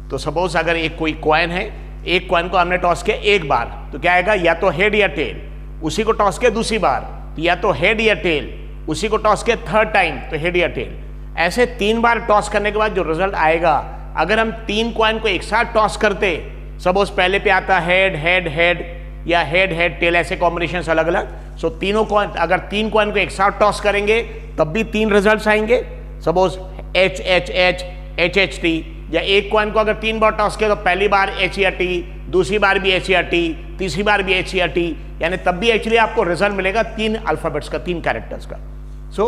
तो सपोज अगर एक कोई कॉइन है, एक कॉइन को हमने टॉस किया 1 बार, तो क्या आएगा? या तो हेड या टेल. उसी को टॉस किया दूसरी बार, तो या तो हेड या टेल. उसी को टॉस किया थर्ड टाइम, तो हेड या टेल. ऐसे 3 बार टॉस करने के बाद जो रिजल्ट आएगा, अगर हम 3 कॉइन को एक साथ टॉस करते, सपोज पहले पे आता हेड हेड हेड या हेड हेड टेल, ऐसे कॉम्बिनेशन अलग अलग. सो तीनों कॉइन, अगर 3 कॉइन को एक साथ टॉस करेंगे तब भी 3 रिजल्ट्स आएंगे. Suppose H H H H H T, या एक कॉइन को अगर 3 बार टॉस किया तो पहली बार एच या टी, दूसरी बार भी एच या टी, तीसरी बार भी एच या टी, यानी तब भी एक्चुअली आपको रिजल्ट मिलेगा 3 अल्फाबेट्स का, 3 कैरेक्टर्स का. सो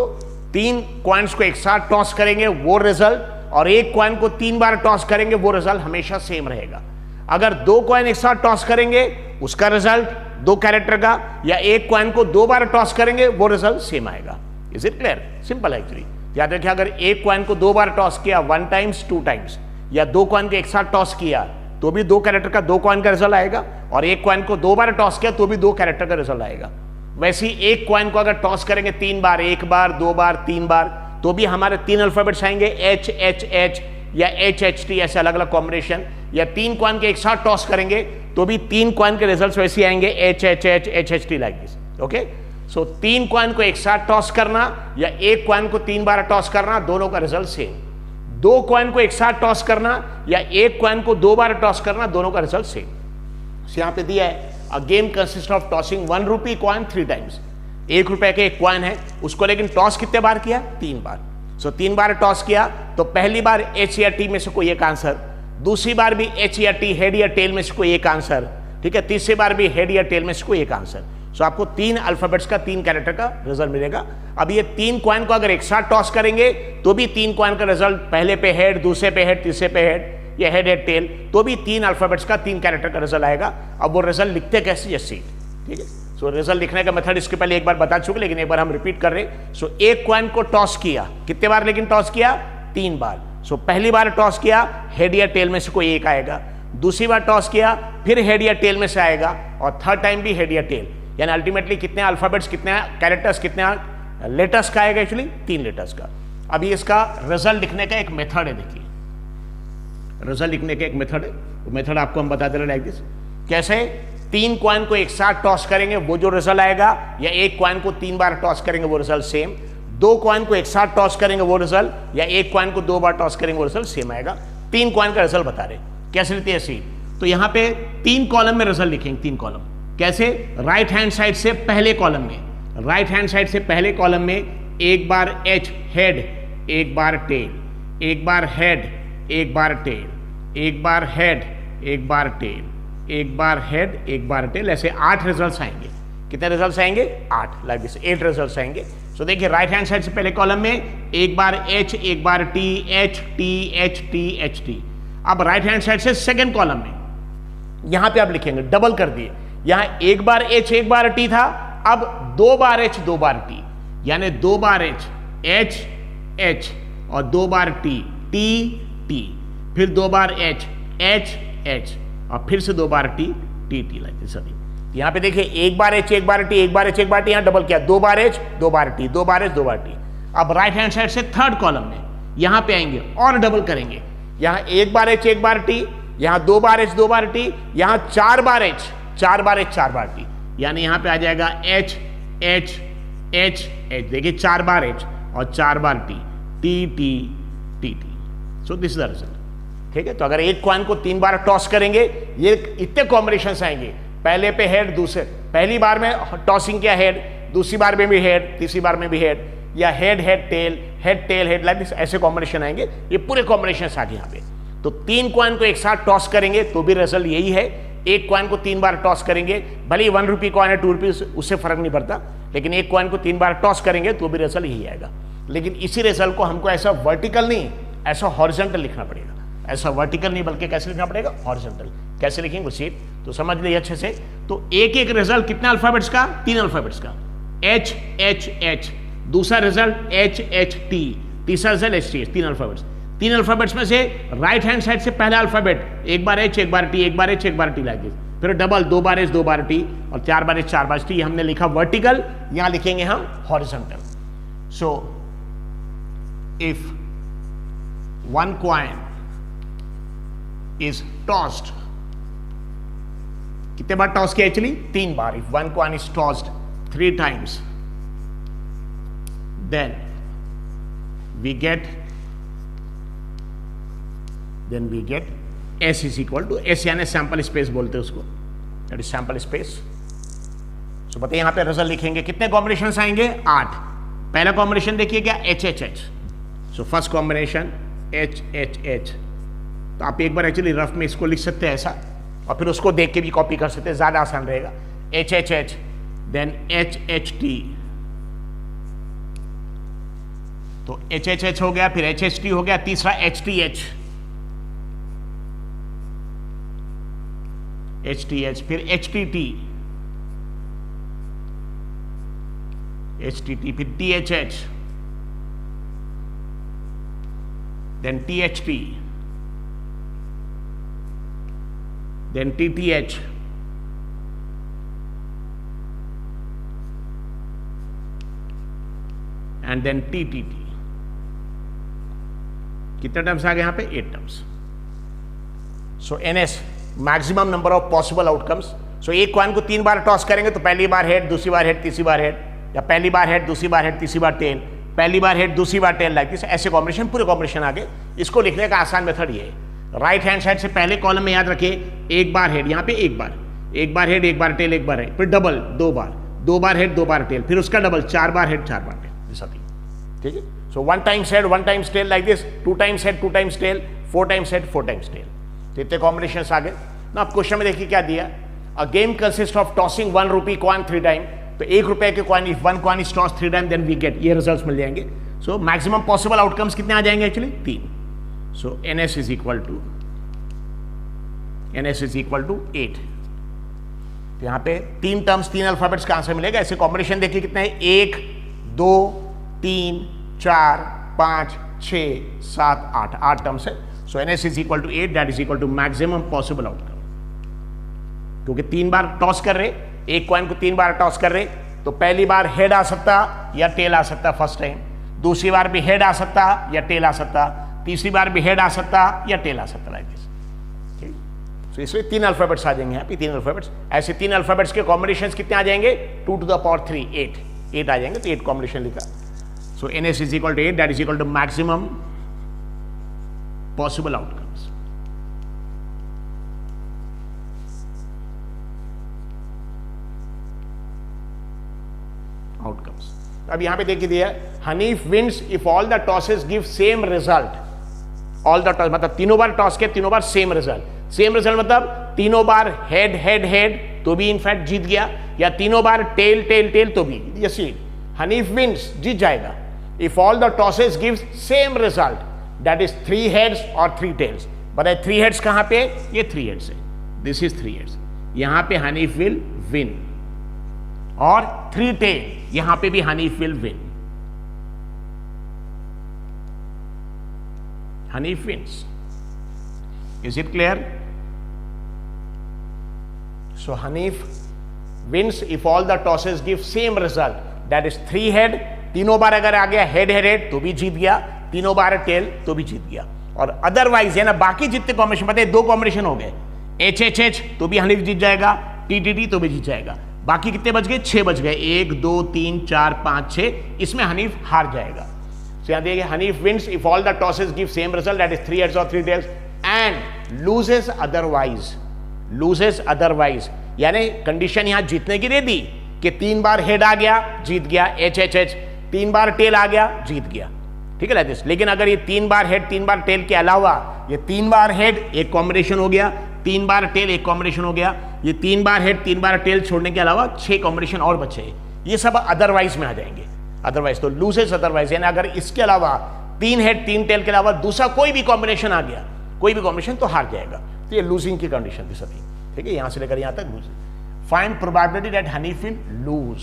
3 कॉइन्स को एक साथ टॉस करेंगे वो रिजल्ट, और एक कॉइन को 3 बार टॉस करेंगे वो रिजल्ट हमेशा सेम रहेगा. अगर 2 कॉइन एक साथ टॉस करेंगे उसका रिजल्ट 2 कैरेक्टर का, या एक कॉइन को 2 बार टॉस करेंगे वो रिजल्ट सेम आएगा. Is it clear? Simple actually. याद रखिए, अगर एक कॉइन को 2 बार टॉस किया 1 टाइम्स 2 टाइम्स, या 2 कॉइन को एक साथ टॉस किया तो भी 2 कैरेक्टर का 2 कॉइन का रिजल्ट आएगा, और एक कॉइन को 2 बार टॉस किया तो भी 2 कैरेक्टर का रिजल्ट आएगा. वैसे ही एक कॉइन को अगर टॉस करेंगे 3 बार, 1 बार 2 बार 3 बार, तो भी हमारे 3 अल्फाबेट्स आएंगे, एच एच एच या एच एच टी, ऐसे अलग अलग कॉम्बिनेशन. या 3 कॉइन के एक साथ टॉस करेंगे तो भी 3 कॉइन के रिजल्ट्स वैसे आएंगे, H H H H H T, like this. Okay. So 3 coin को एक साथ टॉस करना या एक कॉइन को 3 बार टॉस करना, दोनों का रिजल्ट सेम. 2 कॉइन को एक साथ टॉस करना या एक कॉइन को 2 बार टॉस करना, दोनों का रिजल्ट सेम. यहां पे दिया है, a game consist of tossing 1 rupee coin 3 times. 1 रुपए का एक कॉइन है, उसको लेकिन टॉस कितने बार किया? 3 बार. सो 3 बार टॉस किया तो पहली बार एच या टी में से कोई एक आंसर, दूसरी बार भी एच या टी हेड या टेल में से कोई एक आंसर, ठीक है, तीसरी बार भी हेड या टेल में से कोई एक आंसर. सो आपको 3 अल्फाबेट्स का 3 कैरेक्टर का रिजल्ट मिलेगा. अब ये 3 कॉइन को अगर एक साथ टॉस करेंगे तो भी 3 कॉइन का रिजल्ट, पहले पे हेड, दूसरे पे हेड, तीसरे पे हेड या हेड हेड टेल, तो भी 3 अल्फाबेट्स का 3 कैरेक्टर का रिजल्ट आएगा. अब वो रिजल्ट लिखते कैसे? जैसे, ठीक है. सो रिजल्ट लिखने का मेथड इसके पहले एक बार बता चुके, लेकिन एक बार हम रिपीट कर रहे हैं. सो एक कॉइन को टॉस किया, कितने बार लेकिन टॉस किया? 3 बार. सो पहली बार टॉस किया, हेड या टेल में से कोई एक आएगा, दूसरी बार टॉस किया फिर हेड या टेल में से आएगा, और थर्ड टाइम भी हेड या टेल. यानी अल्टीमेटली कितने अल्फाबेट्स, कितने कैरेक्टर्स, कितने लेटर्स का आएगा? एक्चुअली 3 लेटर्स का. अभी इसका रिजल्ट लिखने का एक मेथड है. देखिए, रिजल्ट लिखने का एक मेथड है, वो मेथड आपको हम बता दे रहे हैं लाइक दिस. कैसे? 3 कॉइन को एक साथ टॉस करेंगे वो जो रिजल्ट आएगा, या एक कॉइन को 3 बार टॉस करेंगे वो रिजल्ट सेम. 2 कॉइन को एक साथ टॉस करेंगे वो रिजल्ट, या एक कॉइन को 2 बार टॉस करेंगे वो रिजल्ट सेम आएगा. 3 कॉइन का रिजल्ट बता रहे. कैसे लिखते हैं? ऐसे. तो यहां पे 3 कॉलम में रिजल्ट लिखेंगे. 3 कॉलम कैसे? राइट हैंड साइड से पहले कॉलम में, राइट हैंड साइड से पहले कॉलम में 1 बार एच हेड, 1 बार टेल, 1 बार हेड, 1 बार टेल, 1 बार हेड, 1 बार टेल, 1 बार हेड, 1 बार टेल, ऐसे 8 रिजल्ट्स आएंगे. कितने रिजल्ट्स आएंगे? 8, लाइक दिस 8 रिजल्ट्स आएंगे. सो देखिए, राइट हैंड साइड से पहले कॉलम में 1 बार एच, 1 बार T, H T H T H T. अब राइट हैंड साइड से सेकंड कॉलम में यहां पे आप लिखेंगे, डबल कर दिए. यहां 1 बार एच 1 बार टी था, अब 2 बार एच 2 बार टी, यानी 2 बार एच एच एच, और 2 बार टी, टी टी, फिर 2 बार एच, एच एच, और फिर से 2 बार T, T T, like this. यहाँ पे देखिए 1 बार एच, 1 बार टी, 1 बार एच, 1 बार टी, यहाँ डबल किया, 2 बार एच, 2 बार टी, 2 बार एच, 2 बार टी। अब राइट हैंड साइड से थर्ड कॉलम में यहाँ पे आएंगे और डबल करेंगे, यहाँ 1 बार एच, 1 बार टी, यहाँ 2 बार एच, 2 बार टी, यहाँ 4 बार एच, 4 बार एच, 4 बार टी, यानी यहाँ पे आ जाएगा एच एच एच एच, देखिए 4 बार एच और 4 बार T, T T T T. So this is the result. ठीक है, तो अगर एक कॉइन को 3 बार टॉस करेंगे, ये इतने कॉम्बिनेशंस आएंगे, पहले पे हेड, दूसरे, पहली बार में टॉसिंग किया हेड, दूसरी बार में भी हेड, तीसरी बार में भी हेड, या head head tail, head tail head, like this, ऐसे कॉम्बिनेशन आएंगे। ये पूरे कॉम्बिनेशन आ गए यहाँ पे। तो 3 कॉइन को एक साथ टॉस करेंगे तो भी रिजल्ट यही है। एक कॉइन को 3 बार टॉस करेंगे, भले ही 1 रुपी कॉइन है, 2 रुपी, उससे फर्क नहीं पड़ता, लेकिन एक कॉइन को 3 बार टॉस करेंगे तो भी रिजल्ट यही आएगा। लेकिन इसी रिजल्ट को हमको ऐसा वर्टिकल नहीं, ऐसा हॉरिजॉन्टल लिखना पड़ेगा। ऐसा वर्टिकल नहीं बल्कि कैसे लिखना पड़ेगा, हॉरिजॉन्टल। कैसे लिखेंगे उसी, तो समझ लीजिए अच्छे से। तो एक एक रिजल्ट कितने अल्फाबेट्स का, 3 अल्फाबेट्स का, एच एच एच, दूसरा रिजल्ट एच एच टी, तीसरा result H T H, 3 alphabets. 3 alphabets में से राइट हैंड साइड से पहला अल्फाबेट 1 बार एच, 1 बार टी, 1 बार एच, 1 बार टी, लाइक दिस, फिर डबल 2 बार एच, 2 बार टी, और 4 बार एच, 4 बार टी। हमने लिखा वर्टिकल, यहां लिखेंगे हम horizontal. So if one coin is tossed, कितने बार टॉस किया actually, 3 bar. If one coin is tossed 3 times, then we get S is equal to S, यानी सैंपल स्पेस बोलते हैं उसको, दैट इज सैंपल स्पेस। सो बताइए यहाँ पे रिजल्ट लिखेंगे, कितने कॉम्बिनेशन आएंगे, 8। पहला कॉम्बिनेशन देखिए क्या, H H H. So first combination H H H, तो आप एक बार एक्चुअली रफ में इसको लिख सकते हैं ऐसा, और फिर उसको देख के भी कॉपी कर सकते हैं, ज्यादा आसान रहेगा। H H H, then H H T, तो एच एच एच हो गया, फिर एच एच टी हो गया, तीसरा H T H, H T H, फिर H T T, H T T, फिर T H H, then THT, then TTH, and then TTT। कितने टर्म्स आ गए यहाँ पे, 8 terms. So NS, maximum number of possible outcomes. So एक coin को 3 बार toss करेंगे तो पहली बार हेड, दूसरी बार हेड, तीसरी बार हेड, या पहली बार हेड, दूसरी बार हेड, तीसरी बार टेल, पहली बार हेड, दूसरी बार टेल, लाइक दिस, ऐसे कॉम्बिनेशन, पूरे कॉम्बिनेशन आगे। इसको लिखने का आसान मेथड ये है, राइट हैंड साइड से पहले कॉलम में याद रखिए 1 बार हेड, यहाँ पे 1 बार, 1 बार हेड, 1 बार टेल, 1 बार हेड, फिर डबल 2 बार, 2 बार हेड, 2 बार टेल, फिर उसका डबल 4 बार हेड, 4 बार टेल, ऐसा। ठीक है, सो 1 times head, 1 times tail, like this, 2 times head, 2 times tail, 4 times head, 4 times tail. तो इतने कॉम्बिनेशन आ गए ना। आप क्वेश्चन में देखिए क्या दिया, a game consist of tossing 1 rupee coin 3 time, तो 1 रुपए के coin, if 1 coin is toss 3 time, then we get, ये रिजल्ट्स मिल जाएंगे। सो मैक्सिमम पॉसिबल आउटकम्स कितने आ जाएंगे actually, 3। So NS is equal to 8। तो यहाँ पे 3 टर्म्स, 3 अल्फाबेट्स का आंसर मिलेगा। ऐसे कॉम्बिनेशन देखिए कितने हैं, 1 2 3 4 5 6 7 8, 8 टर्म्स है। So NS is equal to 8, that is equal to maximum possible outcome. क्योंकि 3 बार टॉस कर रहे, एक कॉइन को 3 बार टॉस कर रहे, तो पहली बार हेड आ सकता या टेल आ सकता फर्स्ट टाइम, दूसरी बार भी हेड आ सकता या टेल आ सकता, तीसरी बार भी हेड आ सकता या टेल आ सकता, लाइक दिस। ठीक, सो इसमें 3 अल्फाबेट्स आ जाएंगे यहाँ पे, 3 अल्फाबेट्स। ऐसे 3 अल्फाबेट्स के कॉम्बिनेशंस कितने आ जाएंगे, 2 to the power 3, 8 आ जाएंगे। तो 8 कॉम्बिनेशन लिखा। So NS is equal to 8, that is equal to maximum possible outcomes. अब यहां पे देखिए दिया, Hanif wins if all the tosses give same result. All the toss मतलब तीनों बार टॉस के, तीनों बार सेम रिजल्ट। सेम रिजल्ट मतलब तीनों बार हेड हेड हेड तो भी इनफैक्ट जीत गया, या तीनों बार टेल टेल टेल तो भी, यसी हनीफ विंस, जीत जाएगा। If all the tosses give same result, that is 3 heads और 3 टेल्स। बताए 3 हेड्स कहां पे, ये 3 हेड्स है, दिस इज 3 हेड्स। यहां पे हनीफ विल विन, और 3 टेल, यहां पे भी Hanif will win. Hanif wins. Is it clear? So Hanif wins if all the tosses give same result. That is 3 head. तीनों बार अगर आ गया हेड हेड हेड तो भी जीत गया, तीनों बार टेल तो भी जीत गया। और अदरवाइज है ना, बाकी जितने कॉम्बिनेशन बताए 2 कॉम्बिनेशन हो गए, एच एच एच तो भी हनीफ जीत जाएगा, टी टी टी तो भी जीत जाएगा। बाकी कितने बच गए? 6 बच गए, 1 2 3 4 5 6। इसमें हनीफ हार जाएगा। तो यहां देखिए Hanif wins if all the tosses give same result, that is 3 heads और 3 tails, and loses otherwise. Loses otherwise यानी कंडीशन यहां जीतने की दे दी कि 3 बार हेड आ गया जीत गया, एच एच एच, 3 बार टेल आ गया जीत गया, ठीक है लाइक। लेकिन अगर ये 3 बार हेड 3 बार टेल के अलावा ये 3 बार हेड एक कॉम्बिनेशन हो गया, 3 बार टेल एक कॉम्बिनेशन हो गया, ये 3 बार हेड 3 बार टेल छोड़ने के अलावा 6 कॉम्बिनेशन और बचे, ये सब अदरवाइज में आ जाएंगे। अदरवाइज तो लूजेस अदरवाइज यानी अगर इसके अलावा 3 हेड 3 टेल के अलावा दूसरा कोई भी कॉम्बिनेशन आ गया, कोई भी कॉम्बिनेशन, तो हार जाएगा। तो ये लूजिंग की कंडीशन थी सभी, ठीक है, यहां से लेकर यहां तक losing. Find probability that Hanif will loose.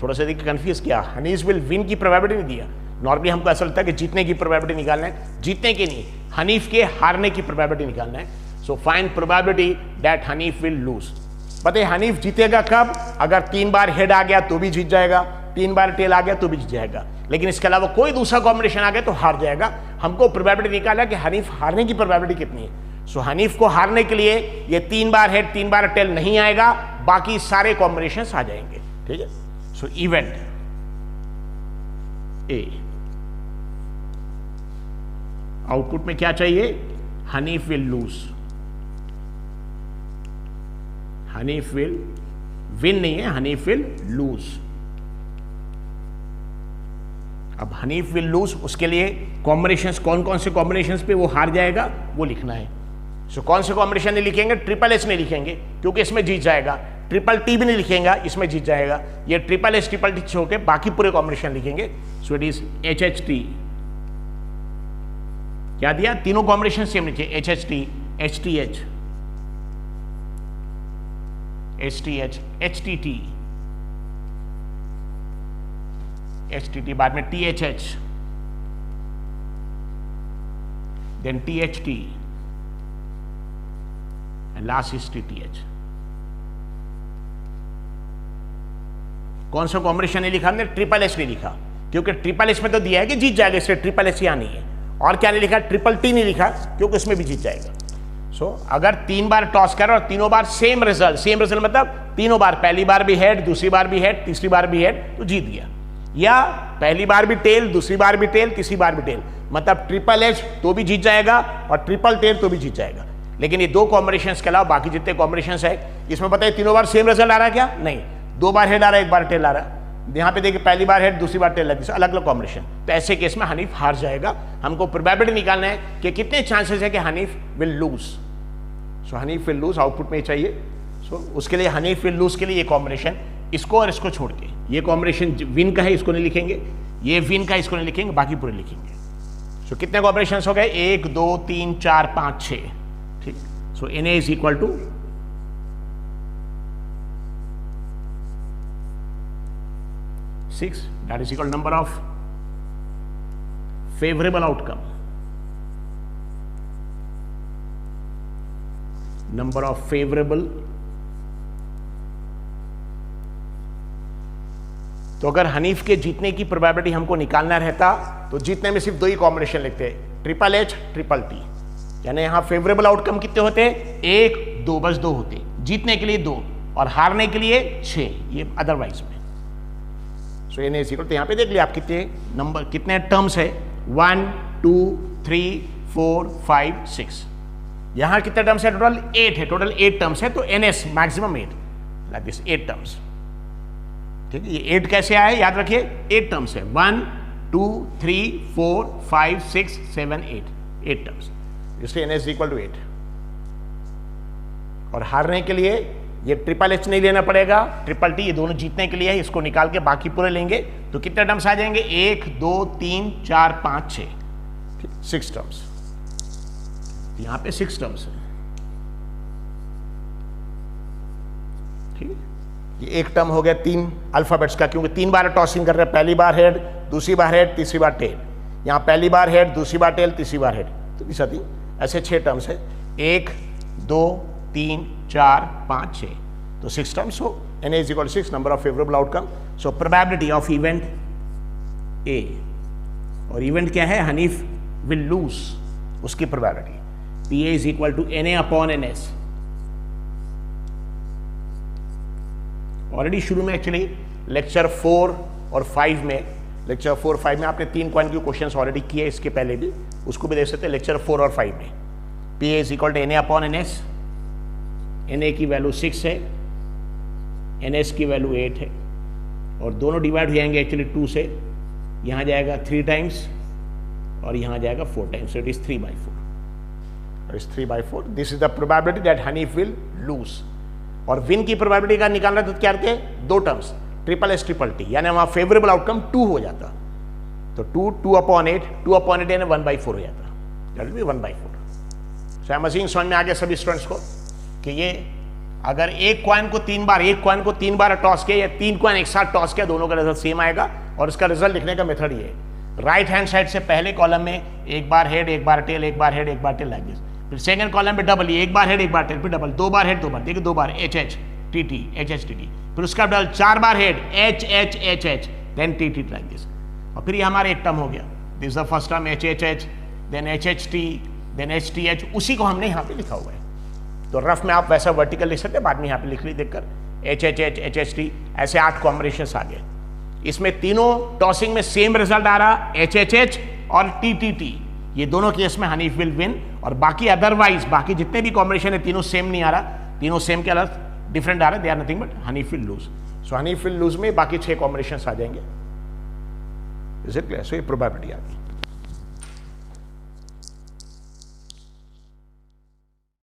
थोड़ा सा देखिए कंफ्यूज किया, हनीफ विल विन की प्रोबेबिलिटी नहीं दिया। नॉर्मली हमको ऐसा लगता है कि जीतने की प्रोबेबिलिटी निकालना है, जीतने की नहीं, हनीफ के हारने की प्रोबेबिलिटी निकालना है। So find probability that Hanif will loose. बताइए हनीफ जीतेगा कब? अगर 3 बार हेड आ गया तो भी जीत जाएगा, 3 बार टेल आ गया तो भी जीत जाएगा, लेकिन इसके अलावा कोई दूसरा कॉम्बिनेशन आ गया तो हार जाएगा। हमको प्रोबेबिलिटी निकालना कि हनीफ हारने की प्रोबेबिलिटी कितनी है। सो हनीफ को हारने के लिए ये 3 बार हेड 3 बार टेल नहीं आएगा, बाकी सारे कॉम्बिनेशंस आ जाएंगे, ठीक है। सो इवेंट ए, आउटपुट में क्या चाहिए? Hanif will loose. Hanif will win नहीं है, हनीफ विल लूज। अब हनीफ विल लूज, उसके लिए कॉम्बिनेशंस कौन कौन से कॉम्बिनेशंस पे वो हार जाएगा वो लिखना है। सो कौन से कॉम्बिनेशन नहीं लिखेंगे? ट्रिपल एच नहीं लिखेंगे क्योंकि इसमें जीत जाएगा, ट्रिपल टी भी नहीं लिखेंगे, इसमें जीत जाएगा। ये ट्रिपल एच ट्रिपल टी छोड़ के बाकी पूरे कॉम्बिनेशन लिखेंगे। So it is H H T. क्या दिया? तीनों कॉम्बिनेशन सेम लिखे, H H T, H T H, H T H, H T T, H T T, बाद में T H H, then T H T, and last is T T H. कौन सा combination नहीं लिखा हमने? Triple H नहीं लिखा क्योंकि ट्रिपल एच में तो दिया है कि जीत जाएगा, इसलिए ट्रिपल एच यहां नहीं है। और क्या नहीं लिखा? ट्रिपल टी नहीं लिखा क्योंकि इसमें भी जीत जाएगा। सो अगर 3 बार टॉस कर और तीनों बार सेम रिजल्ट, सेम रिजल्ट मतलब तीनों बार, पहली बार भी हेड, दूसरी बार भी हेड, तीसरी बार भी हेड, तो जीत गया। या पहली बार भी टेल, दूसरी बार भी टेल, तीसरी बार भी टेल, मतलब ट्रिपल एच तो भी जीत जाएगा और ट्रिपल टेल तो भी जीत जाएगा। लेकिन ये 2 कॉम्बिनेशंस के अलावा बाकी जितने कॉम्बिनेशंस है, इसमें बताइए तीनों बार सेम रिजल्ट आ रहा है क्या? नहीं, 2 बार हेड आ रहा है, 1 बार टेल आ रहा है। यहाँ पे देखिए पहली बार हेड, दूसरी बार टेल लगी, अलग अलग कॉम्बिनेशन। तो ऐसे केस में हनीफ हार जाएगा। हमको प्रोबेबिलिटी निकालना है कि कितने चांसेस है कि Hanif will lose. So Hanif will loose output में चाहिए। सो उसके लिए हनीफ विल लूज के लिए ये कॉम्बिनेशन, इसको और इसको छोड़ के, ये कॉम्बिनेशन विन का है इसको नहीं लिखेंगे, ये विन का इसको नहीं लिखेंगे, बाकी पूरे लिखेंगे। सो कितने कॉम्बिनेशन हो गए? 1 2 3 4 5 6, ठीक। So N A is equal to 6, that is equal number of favorable outcome, number of favorable। तो अगर हनीफ के जीतने की प्रोबेबिलिटी हमको निकालना रहता तो जीतने में सिर्फ 2 ही कॉम्बिनेशन लिखते, ट्रिपल एच ट्रिपल टी। यानी यहां फेवरेबल आउटकम कितने होते? 1 2, बस 2 होते, जीतने के लिए 2 और हारने के लिए 6, ये अदरवाइज में। सो एन इज इक्वल, तो यहाँ पे देख लिया आप कितने नंबर, कितने टर्म्स है, 1 2 3 4 5 6। यहाँ कितने टर्म्स है? टोटल 8 है, टोटल 8 टर्म्स है। तो N S maximum 8, like this 8 terms, ठीक है। ये 8 कैसे आए याद रखिए, 8 टर्म्स है, 1 2 3 4 5 6 7 8 टर्म्स, इसलिए एन एस इक्वल टू 8। और हारने के लिए ये ट्रिपल एच नहीं लेना पड़ेगा, ट्रिपल टी, ये दोनों जीतने के लिए है, इसको निकाल के बाकी पूरे लेंगे तो कितने टर्म्स आ जाएंगे? 1 2 3 4 5 6, 6 टर्म्स। यहां पे 6 टर्म्स है, ठीक है। ये एक टर्म हो गया 3 अल्फाबेट्स का, क्योंकि 3 बार टॉसिंग कर रहे हैं, पहली बार हेड, दूसरी बार हेड, तीसरी बार टेल। यहां पहली बार हेड, दूसरी बार टेल, तीसरी बार हेड, तो these are the ऐसे 6 टर्म्स है, 1 2 3 4 5 6, तो 6 टर्म्स हो Na is equal to 6 number of favorable outcome. So probability of event A, और इवेंट क्या है, हनीफ विल लूज, उसकी probability PA is equal to Na upon NS. Already शुरू में एक्चुअली लेक्चर 4 और 5 में, लेक्चर 4 5 में आपने 3 क्वांटिटी क्वेश्चंस ऑलरेडी किए, इसके पहले भी, उसको भी देख सकते हैं लेक्चर 4 और 5 में. PA is equal to Na upon NS. Na की वैल्यू 6 है, NS की वैल्यू 8 है, और दोनों डिवाइड हो जाएंगे एक्चुअली 2 से, यहाँ जाएगा 3 टाइम्स और यहाँ जाएगा 4 times, so it is 3/4. It's 3/4. This is the probability that Hanif will lose. और विन की प्रोबेबिलिटी का निकालना तो क्या करते हैं, 2 terms, triple S triple T, यानी वहाँ फेवरेबल आउटकम 2 हो जाता, तो 2/8 2/8 यानी 1/4 हो जाता, that will be 1/4. So I M using समझ में आ गया सभी स्टूडेंट्स को कि ये अगर एक कॉइन को 3 बार टॉस किया या 3 कॉइन एक साथ टॉस किया, दोनों का रिजल्ट सेम आएगा. और इसका रिजल्ट लिखने का मेथड ये है, राइट हैंड साइड से पहले कॉलम में एक बार हेड एक बार टेल, एक बार हेड एक बार टेल, लाइक दिस. फिर सेकंड कॉलम पे डबल, एक बार हेड एक बार टेल, फिर डबल, 2 बार हेड 2 बार, देखिए 2 बार H H T T H H T T, फिर उसका डबल 4 बार head H H H H, then T T, like this. और फिर ये हमारा एक टर्म हो गया, this is the first term H H H, then H H T, then H T H, उसी को हमने यहाँ पे लिखा हुआ है. तो रफ में आप वैसा वर्टिकल लिख सकते हैं, बाद में यहाँ पे लिख ली देखकर, H H H H H T, ऐसे 8 कॉम्बिनेशन आ गए. इसमें तीनों टॉसिंग में सेम रिजल्ट आ रहा, एच एच एच और टी टी टी, ये दोनों केस में हनीफ विल विन. और बाकी अदरवाइज बाकी जितने भी कॉम्बिनेशन है तीनों सेम नहीं आ रहा, तीनों सेम के अलग डिफरेंट आ रहा है, they are nothing but Hanif will lose. So Hanif will lose में बाकी 6 कॉम्बिनेशन आ जाएंगे. Is it clear? सो ये प्रोबेबिलिटी आ गई.